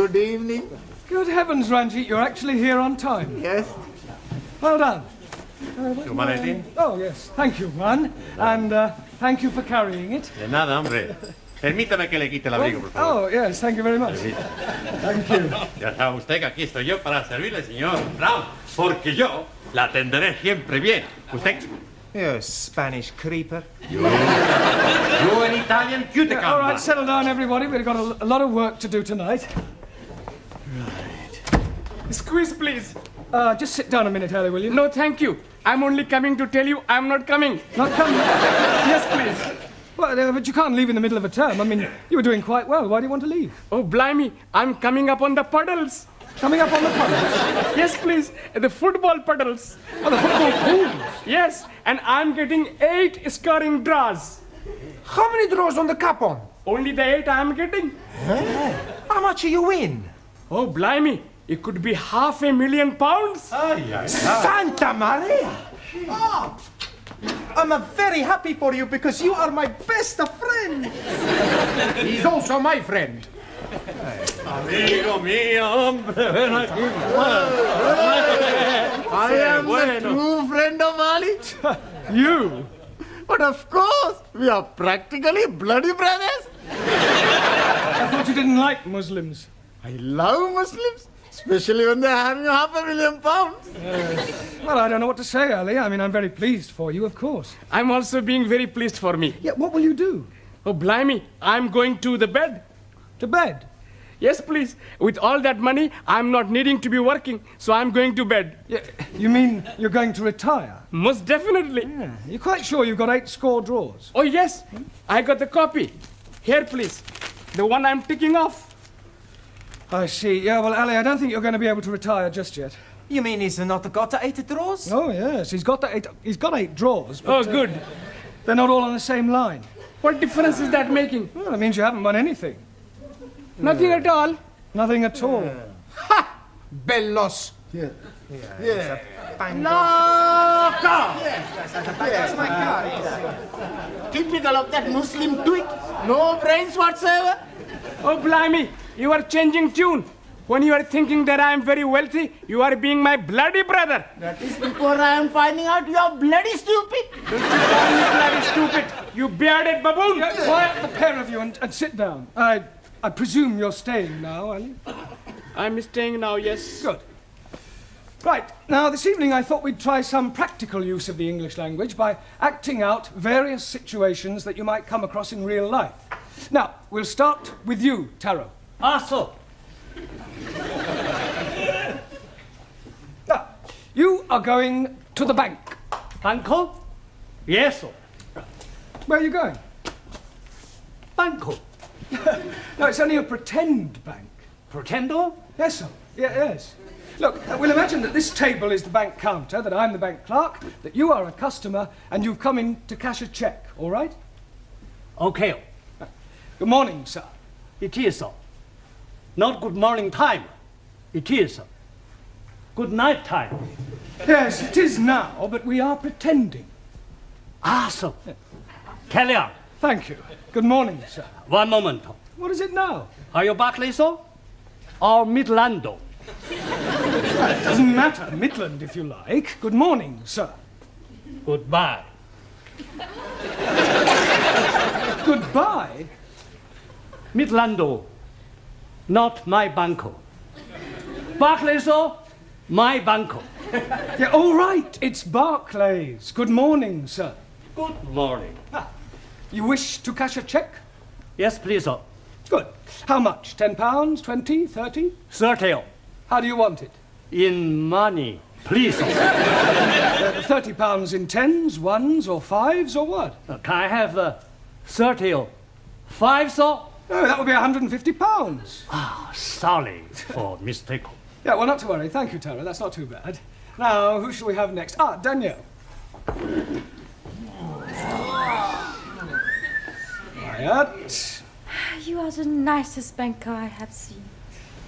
Good evening. Good heavens, Ranjit, you're actually here on time. Yes. Well done. Humanity? Oh, yes. Thank you, Juan. And thank you for carrying it. De nada, hombre. Permítame que le quite el abrigo, por favor. Oh, yes. Thank you very much. Thank you. Ya sabe usted que aquí estoy yo para servirle, señor Brown, porque yo la atenderé siempre bien. ¿Usted? You Spanish creeper. You an Italian cuticum. All right, settle down, everybody. We've got a lot of work to do tonight. Right. Squeeze, please. Just sit down a minute, Harry, will you? No, thank you. I'm only coming to tell you I'm not coming. Not coming? Yes, please. Well, but you can't leave in the middle of a term. I mean, you were doing quite well. Why do you want to leave? Oh, blimey. I'm coming up on the puddles. Coming up on the puddles? Yes, please. The football puddles. Oh, the football pools? Yes, and I'm getting 8 scoring draws. How many draws on the cup on? Only the 8 I'm getting. How much you win? Oh, blimey. It could be £500,000. Santa Maria! Oh, I'm very happy for you because you are my best friend. He's also my friend. Amigo mío, hombre, ven aquí. I am the true friend of Ali. You? But of course, we are practically bloody brothers. I thought you didn't like Muslims. I love Muslims, especially when they're having £500,000. Well, I don't know what to say, Ali. I mean, I'm very pleased for you, of course. I'm also being very pleased for me. Yeah, what will you do? Oh, blimey. I'm going to the bed. To bed? Yes, please. With all that money, I'm not needing to be working, so I'm going to bed. Yeah, you mean you're going to retire? Most definitely. Yeah. You're quite sure you've got 8 score draws? Oh, yes. I got the copy. Here, please. The one I'm ticking off. I see. Yeah, well, Ali, I don't think you're going to be able to retire just yet. You mean he's not got 8 draws? Oh, yes. He's got 8 draws. But, Oh, good. They're not all on the same line. What difference is that making? Well, that means you haven't won anything. Nothing at all. Nothing at all. Ha! Bellos. Yeah. Loco! That's my car. Typical of that Muslim twig. No brains whatsoever. Oh, blimey. You are changing tune. When you are thinking that I am very wealthy, you are being my bloody brother. That is before I am finding out you are bloody stupid. Don't you call me bloody stupid, you bearded baboon. Quiet, the pair of you, and sit down. I presume you're staying now, Ali? I'm staying now, yes. Good. Right, now this evening I thought we'd try some practical use of the English language by acting out various situations that you might come across in real life. Now, we'll start with you, Taro. So. Now, you are going to the bank. Banco? Yes, sir. Where are you going? Banco. No, it's only a pretend bank. Pretendo? Yes, sir. Yes. Look, we'll imagine that this table is the bank counter, that I'm the bank clerk, that you are a customer, and you've come in to cash a cheque, all right? Okay. Good morning, sir. It is, sir. Not good morning time. It is, sir. Good night time. Yes, it is now, but we are pretending. Sir. Carry on. Thank you. Good morning, sir. One moment. What is it now? Are you Barclay, sir? Or Midlando? It doesn't matter. Midland, if you like. Good morning, sir. Goodbye. Goodbye? Midlando, not my banco. Barclay, sir, my banco. Yeah, all right. It's Barclays. Good morning, sir. Good morning. You wish to cash a cheque? Yes, please, sir. Good. How much? £10, 20, 30? 30. How do you want it? In money, please, sir. £30 in 10s, 1s, or 5s, or what? Can I have 30 5, sir? No, that would be £150. Sorry for mistake. Yeah, well, not to worry. Thank you, Tara. That's not too bad. Now, who shall we have next? Danielle. Quiet. You are the nicest banker I have seen.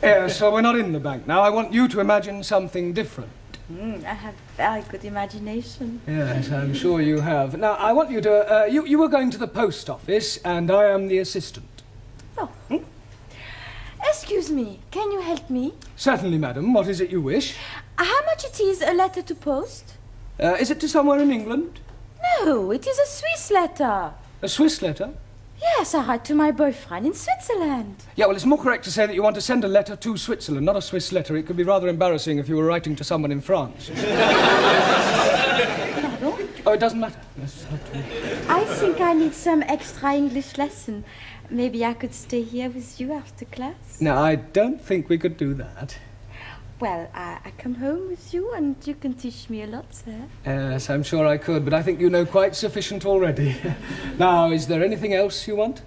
Yeah, so we're not in the bank now. I want you to imagine something different. I have very good imagination. Yes, I'm sure you have. Now, I want you to... you were going to the post office, and I am the assistant. Oh. Excuse me, can you help me? Certainly, madam. What is it you wish? How much it is a letter to post? Is it to somewhere in England? No, it is a Swiss letter. A Swiss letter? Yes, I write to my boyfriend in Switzerland. Yeah, well, it's more correct to say that you want to send a letter to Switzerland, not a Swiss letter. It could be rather embarrassing if you were writing to someone in France. Oh, it doesn't matter. Yes, I think I need some extra English lesson. Maybe I could stay here with you after class. No, I don't think we could do that. Well, I come home with you and you can teach me a lot, sir. Yes, I'm sure I could, but I think you know quite sufficient already. Now, is there anything else you want?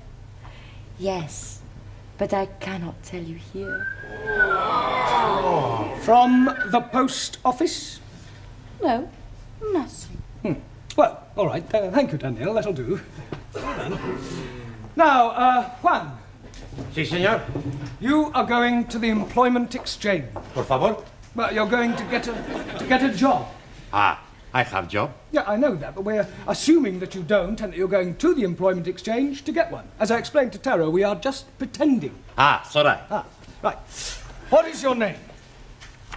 Yes, but I cannot tell you here. From the post office? No, nothing. Well, all right. Thank you, Danielle. That'll do. Now, Juan. Sí, señor. You are going to the employment exchange. Por favor. Well, you're going to get a job. Ah, I have job. Yeah, I know that, but we're assuming that you don't and that you're going to the employment exchange to get one. As I explained to Tara, we are just pretending. Ah, sorry. Right. What is your name?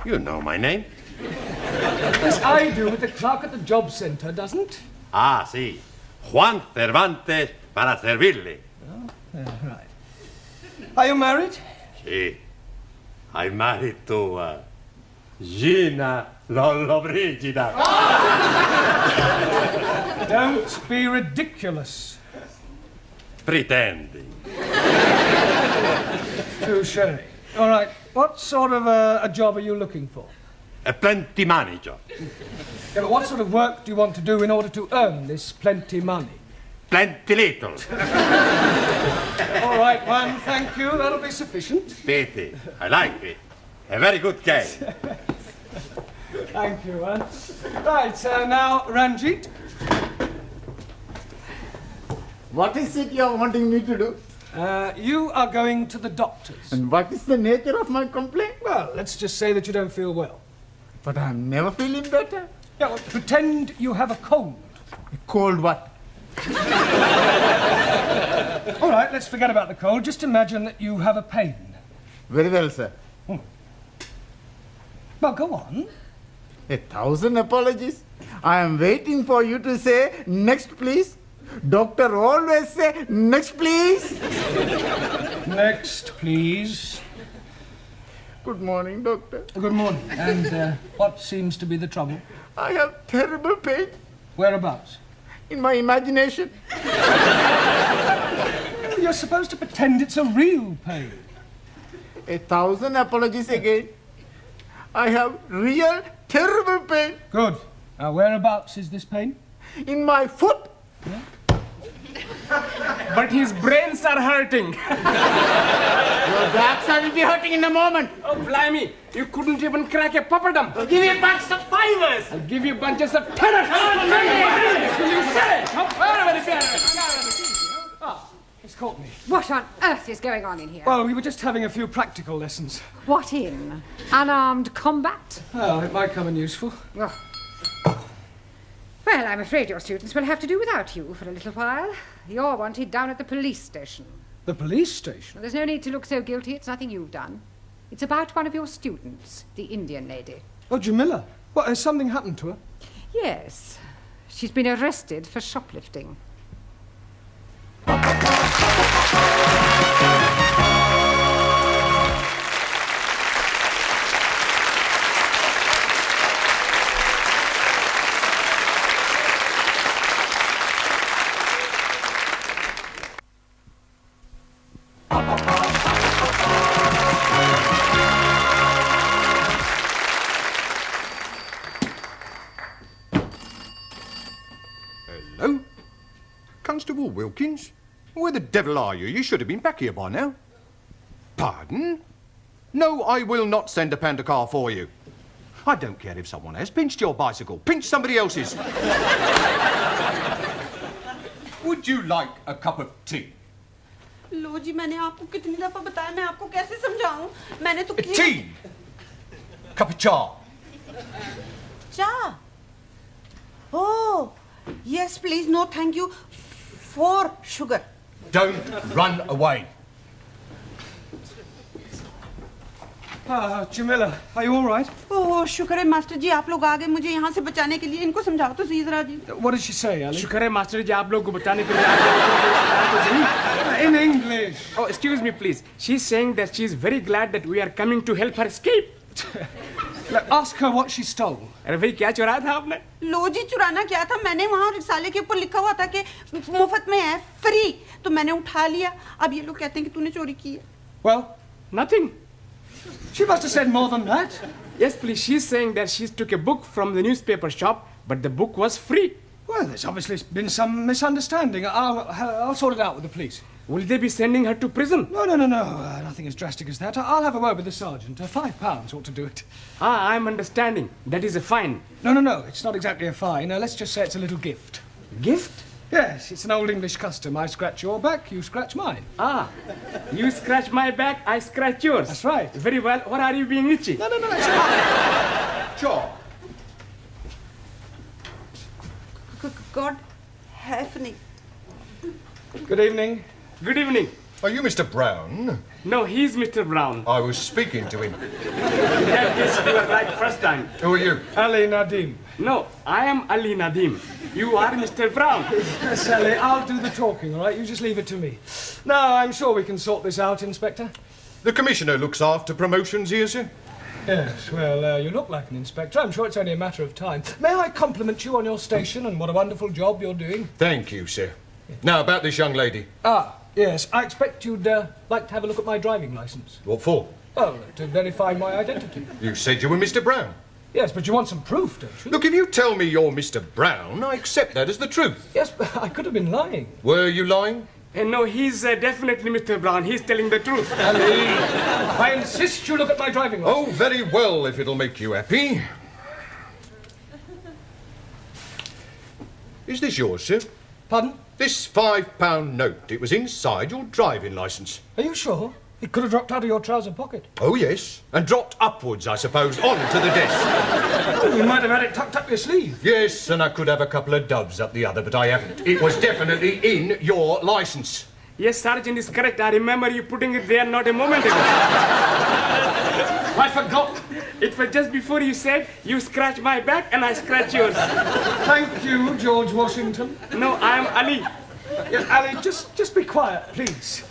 You know my name. Yes, I do, but the clerk at the job centre doesn't. Ah, sí. Juan Cervantes para servirle. Right. Are you married? Sí. I'm married to Gina Lollobrigida. Don't be ridiculous. Pretending. Touché. All right. What sort of a job are you looking for? A plenty money job. Yeah, but what sort of work do you want to do in order to earn this plenty money? Plenty little. All right, Juan, thank you. That'll be sufficient. Pity. I like it. A very good game. Thank you, Juan. Right, now, Ranjit. What is it you're wanting me to do? You are going to the doctor's. And what is the nature of my complaint? Well, let's just say that you don't feel well. But I'm never feeling better. Yeah, well, pretend you have a cold. Cold what? All right, let's forget about the cold. Just imagine that you have a pain. Very well, sir. Well, go on. 1,000 apologies. I am waiting for you to say, next please. Doctor always say, next please. Next, please. Good morning, doctor. Good morning. And what seems to be the trouble? I have terrible pain Whereabouts? in my imagination. You're supposed to pretend it's a real pain. 1,000 apologies again. I have real terrible pain Good. Now, whereabouts is this pain? in my foot. But his brains are hurting. Your backside will be hurting in a moment. Oh, blimey. You couldn't even crack a papadum. I'll give you a bunch of fivers. I'll give you bunches of tenors. Will you say? It's caught me. What on earth is going on in here? Well, we were just having a few practical lessons. What in? Unarmed combat? Oh, it might come in useful. Oh. Well, I'm afraid your students will have to do without you for a little while. You're wanted down at the police station. The police station? Well, there's no need to look so guilty. It's nothing you've done. It's about one of your students, the Indian lady. Oh, Jamila. What, has something happened to her? Yes. She's been arrested for shoplifting. Hello? Constable Wilkins? Where the devil are you? You should have been back here by now. Pardon? No, I will not send a panda car for you. I don't care if someone has pinched your bicycle. Pinch somebody else's. Would you like a cup of tea? लो जी मैंने आपको कितनी दफा बताया मैं आपको कैसे समझाऊं मैंने तो Tea! Cup of cha. चा oh yes please no thank you for sugar Don't run away. Jamila, are you all right? ओह शुक्र है मास्टर जी आप लोग आ गए मुझे यहाँ से बचाने के लिए इनको समझाओ तो सही जरा जी What did she say, Ali? शुक्र है मास्टर जी आप लोग को बचाने के लिए आ गए। In English. Oh, excuse me, please. She's saying that she's very glad that we are coming to help her escape. Look, ask her what she stole. अरे भाई क्या चुराया था आपने? लो जी चुराना क्या था मैंने वहाँ रिसाले के ऊपर लिखा हुआ था कि मुफ्त में है फ्री तो मैंने उठा लिया अब ये लोग कहते हैं कि तूने चोरी की है Well, Nothing. she must have said more than that. Yes, please. She's saying that she took a book from the newspaper shop, but the book was free. Well, there's obviously been some misunderstanding. I'll sort it out with the police. Will they be sending her to prison? No. Nothing as drastic as that. I'll have a word with the sergeant. £5 ought to do it. Ah, I'm understanding. That is a fine. No. It's not exactly a fine. Let's just say it's a little gift. Gift? Yes, it's an old English custom. I scratch your back, you scratch mine. Ah, you scratch my back, I scratch yours. That's right. Very well. Or are you being itchy? No, it's not. Sure. God Heffney Good evening. Good evening. Are you Mr. Brown? No, he's Mr. Brown. I was speaking to him. Yes, you were right first time. Who are you? Ali Nadim. No, I am Ali Nadim. You are Mr. Brown. Yes, Ali, I'll do the talking, all right? You just leave it to me. No, I'm sure we can sort this out, Inspector. The Commissioner looks after promotions here, sir. Yes, well, you look like an inspector. I'm sure it's only a matter of time. May I compliment you on your station and what a wonderful job you're doing? Thank you, sir. Now, about this young lady. Yes, I expect you'd like to have a look at my driving licence. What for? Oh, to verify my identity. You said you were Mr. Brown. Yes, but you want some proof, don't you? Look, if you tell me you're Mr. Brown, I accept that as the truth. Yes, but I could have been lying. Were you lying? No, he's definitely Mr. Brown. He's telling the truth. Ali, I insist you look at my driving licence. Oh, very well, if it'll make you happy. Is this yours, sir? Pardon? This £5 note. It was inside your driving licence. Are you sure? It could have dropped out of your trouser pocket. Oh, yes. And dropped upwards, I suppose, onto the desk. Oh, you might have had it tucked up your sleeve. Yes, and I could have a couple of doves up the other, but I haven't. It was definitely in your licence. Yes, Sergeant is correct. I remember you putting it there not a moment ago. I forgot. It was just before you said, you scratch my back and I scratch yours. Thank you, George Washington. No, I am Ali. Yes, Ali, just be quiet, please.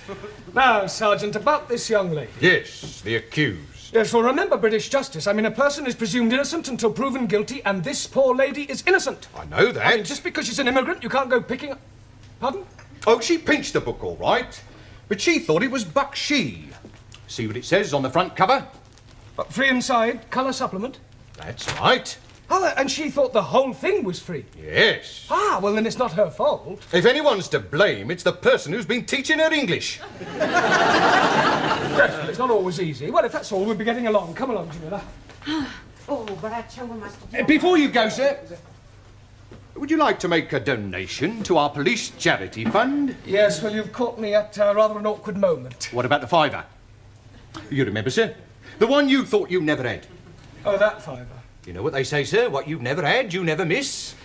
Now, Sergeant, about this young lady. Yes, the accused. Yes, well, remember British justice. I mean, a person is presumed innocent until proven guilty, and this poor lady is innocent. I know that. I mean, just because she's an immigrant, you can't go picking up... Pardon? Oh, she pinched the book, all right. But she thought it was Bakshi. See what it says on the front cover? But free inside, colour supplement. That's right. Oh, and she thought the whole thing was free. Yes. Ah, well, then it's not her fault. If anyone's to blame, it's the person who's been teaching her English. Yes, well, it's not always easy. Well, if that's all, we'll be getting along. Come along, Jamila. Oh बड़ा अच्छा हुआ master ji Before you go, sir, would you like to make a donation to our police charity fund? Yes, well, you've caught me at rather an awkward moment. What about the £5? You remember, sir? The one you thought you never had. Oh, that £5. You know what they say, sir? What you've never had, you never miss.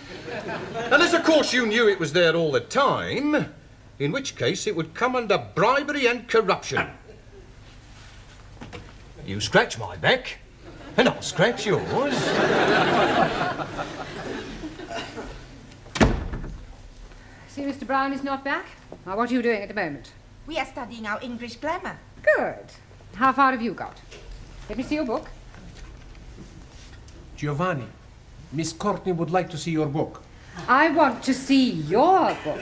Unless, of course, you knew it was there all the time, in which case it would come under bribery and corruption. You scratch my back, and I'll scratch yours. See, Mr. Brown is not back. Now, what are you doing at the moment? We are studying our English grammar. Good. How far have you got? Let me see your book. Giovanni, Miss Courtney would like to see your book. I want to see your book.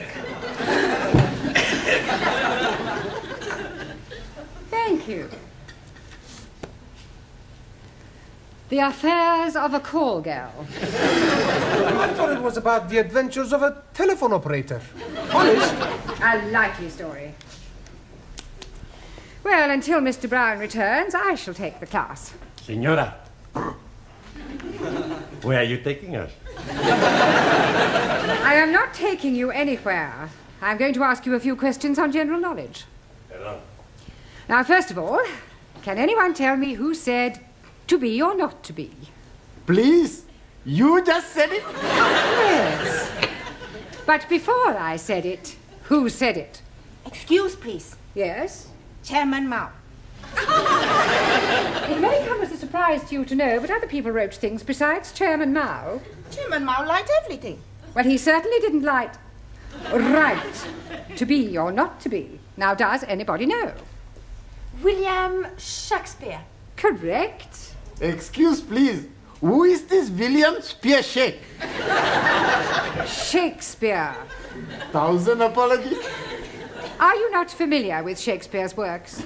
Thank you. The Affairs of a Call Girl. I thought it was about the adventures of a telephone operator. Honest. A likely story. Well, until Mr. Brown returns, I shall take the class. Señora, where are you taking us? I am not taking you anywhere. I'm going to ask you a few questions on general knowledge. Hello. Now, first of all, can anyone tell me who said to be or not to be? Please, you just said it. Yes. But before I said it, who said it? Excuse, please. Yes? Chairman Mao. It may come as a surprise to you to know, but other people wrote things besides Chairman Mao. Chairman Mao liked everything. Well, he certainly didn't like right to be or not to be. Now, does anybody know? William Shakespeare. Correct. Excuse, please. Who is this William Spearshake? Shakespeare. 1,000 apologies. Are you not familiar with Shakespeare's works?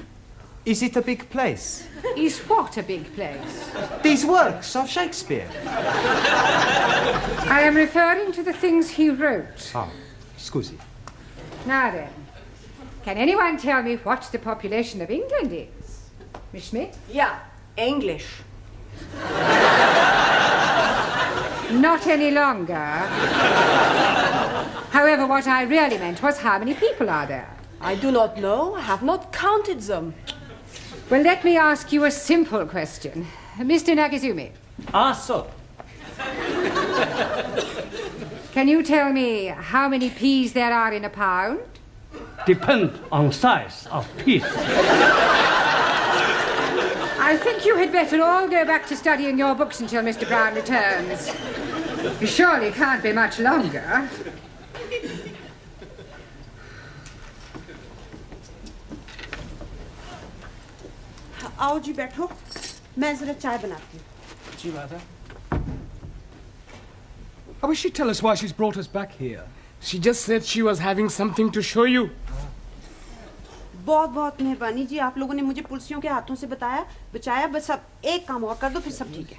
Is it a big place? Is what a big place? These works of Shakespeare. I am referring to the things he wrote. Ah, scusi. Now then, can anyone tell me what the population of England is? Miss Schmidt? Yeah, English. Not any longer. However, what I really meant was how many people are there? I do not know. I have not counted them. Well, let me ask you a simple question. Mr. Nagazumi. Ah, so. Can you tell me how many peas there are in a pound? Depend on size of piece. I think you had better all go back to studying your books until Mr. Brown returns. He surely can't be much longer. आओ जी बैठो मैं जरा चाय बनाती हूँ जी Mother. I wish she'd tell us why she's brought us back here. She just said she was having something to show you. बहुत बहुत मेहरबानी जी आप लोगों ने मुझे पुलिसियों के हाथों से बचाया बस अब एक काम और कर दो फिर सब ठीक है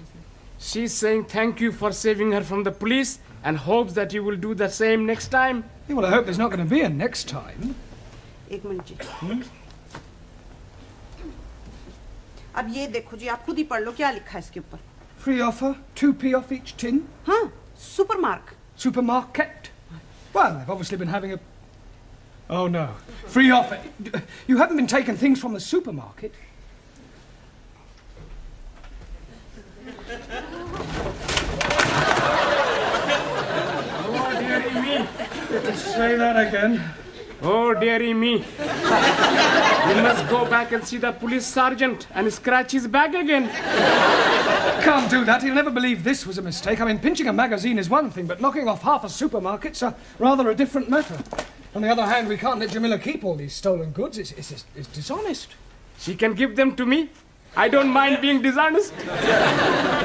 She's saying thank you for saving her from the police and hopes that you will do the same next time. Yeah, well, I hope there's not going to be a next time. एक minute जी अब ये देखो जी आप खुद ही पढ़ लो क्या लिखा है इसके ऊपर Free offer, 2p off each tin. हाँ सुपरमार्क Supermarket. Well, they've obviously been having a... Oh, no. Free offer. You haven't been taking things from the supermarket. Oh, dearie me. Say that again. Oh, dearie me. You must go back and see the police sergeant and scratch his back again. Can't do that. He'll never believe this was a mistake. I mean, pinching a magazine is one thing, but knocking off half a supermarket's rather a different matter. On the other hand, we can't let Jamila keep all these stolen goods. It's dishonest. She can give them to me. I don't mind being dishonest.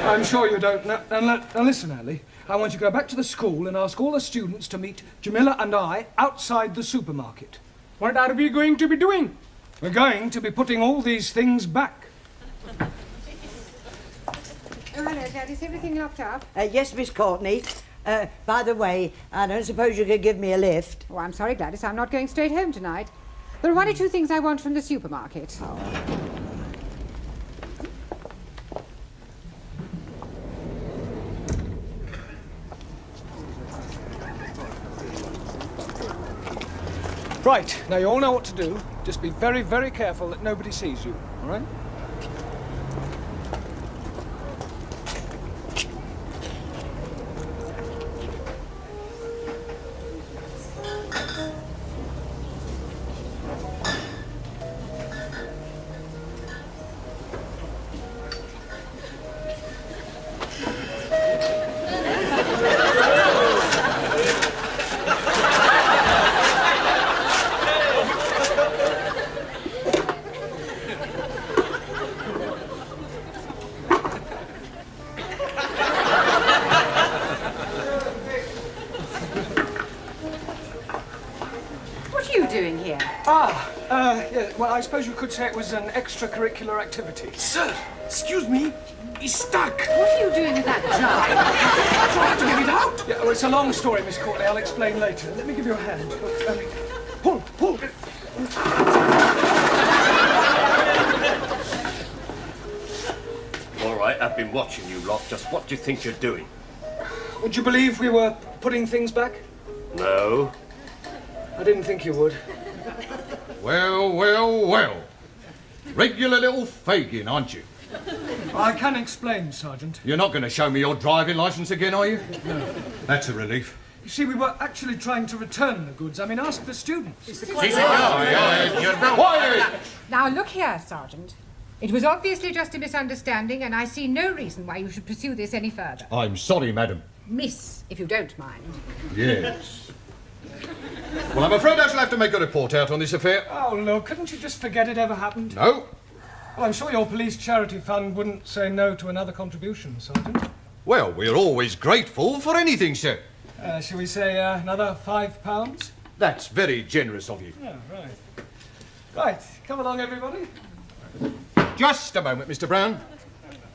I'm sure you don't. Now listen, Ali. I want you to go back to the school and ask all the students to meet Jamila and I outside the supermarket. What are we going to be doing? We're going to be putting all these things back. Oh, hello, Dad. Is everything locked up? Yes, Miss Courtney. By the way, I don't suppose you could give me a lift. Oh, I'm sorry, Gladys. I'm not going straight home tonight. There are one or two things I want from the supermarket. Oh. Right, now you all know what to do. Just be very, very careful that nobody sees you, all right? Yeah, well, I suppose you could say it was an extracurricular activity. Sir, excuse me. He's stuck. What are you doing with that jar? Trying to get it out. Yeah, well, it's a long story, Miss Courtney. I'll explain later. Let me give you a hand. Pull. All right, I've been watching you lot. Just what do you think you're doing? Would you believe we were putting things back? No. I didn't think you would. Well. Regular little Fagin, aren't you? I can explain, Sergeant. You're not going to show me your driving licence again, are you? No. That's a relief. You see, we were actually trying to return the goods. I mean, ask the students. Quiet! Now, look here, Sergeant. It was obviously just a misunderstanding, and I see no reason why you should pursue this any further. I'm sorry, madam. Miss, if you don't mind. Yes. Well, I'm afraid I shall have to make a report out on this affair. Oh, look, couldn't you just forget it ever happened? No. Well, I'm sure your police charity fund wouldn't say no to another contribution, Sergeant. Well, we're always grateful for anything, sir. Shall we say another £5? That's very generous of you. Oh, right. Right, come along, everybody. Just a moment, Mr. Brown.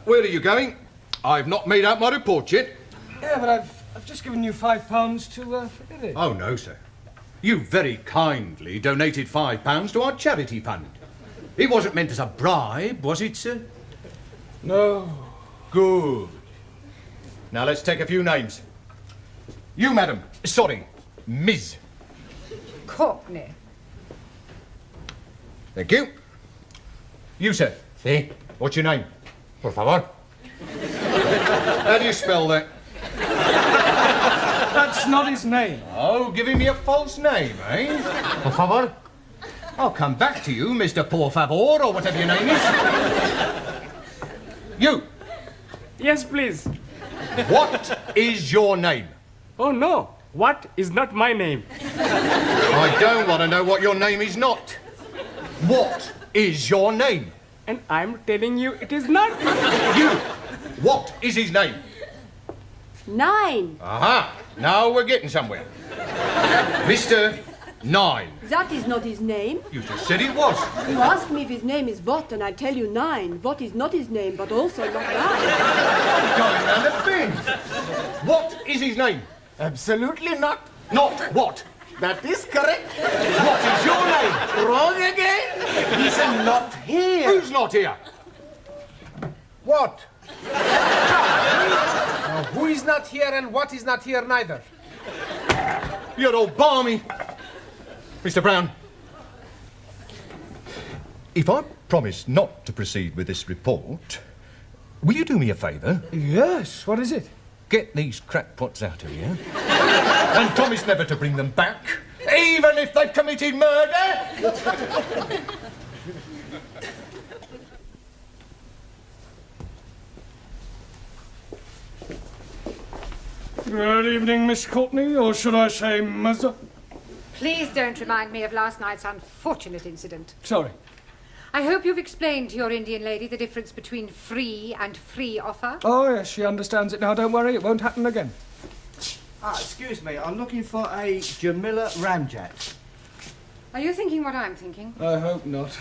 Where are you going? I've not made out my report yet. Yeah, but I've just given you £5 to forget it. Oh, no, sir. You very kindly donated £5 to our charity fund. It wasn't meant as a bribe, was it, sir? No. Good. Now, let's take a few names. You, madam. Sorry, Ms. Courtney. Thank you. You, sir. Sí. What's your name? Por favor. How do you spell that? That's not his name. Oh, giving me a false name, eh? Por favor. I'll come back to you, Mr. Por Favor, or whatever your name is. You. Yes, please. What is your name? Oh, no. What is not my name? I don't want to know what your name is not. What is your name? And I'm telling you it is not. You. What is his name? 9. Aha. Now we're getting somewhere. Mr. 9. That is not his name. You just said it was. You ask me if his name is what, and I tell you 9. What is not his name, but also not 9. Going round a bend. What is his name? Absolutely not. Not what? That is correct. What is your name? Wrong again. He's not here. Who's not here? What? Now, who is not here and what is not here neither? You're all balmy. Mr. Brown, if I promise not to proceed with this report, will you do me a favour? Yes, what is it? Get these crackpots out of here and promise never to bring them back, even if they've committed murder. Good evening, Miss Courtney, or should I say Mother? Please don't remind me of last night's unfortunate incident. Sorry. I hope you've explained to your Indian lady the difference between free and free offer. Oh, yes, she understands it now. Don't worry, it won't happen again. Excuse me, I'm looking for a Jamila Ramjet. Are you thinking what I'm thinking? I hope not.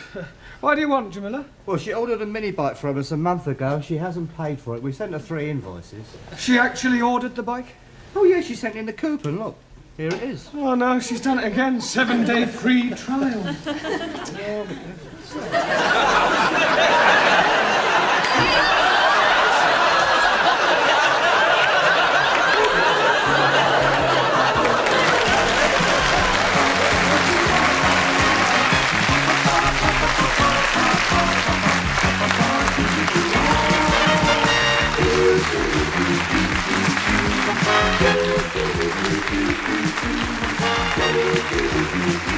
Why do you want, Jamila? Well, she ordered a mini bike from us a month ago. She hasn't paid for it. We sent her 3 invoices. She actually ordered the bike? Oh, yeah, she sent in the coupon. Look, here it is. Oh, no, she's done it again. 7-day free trial. Thank you.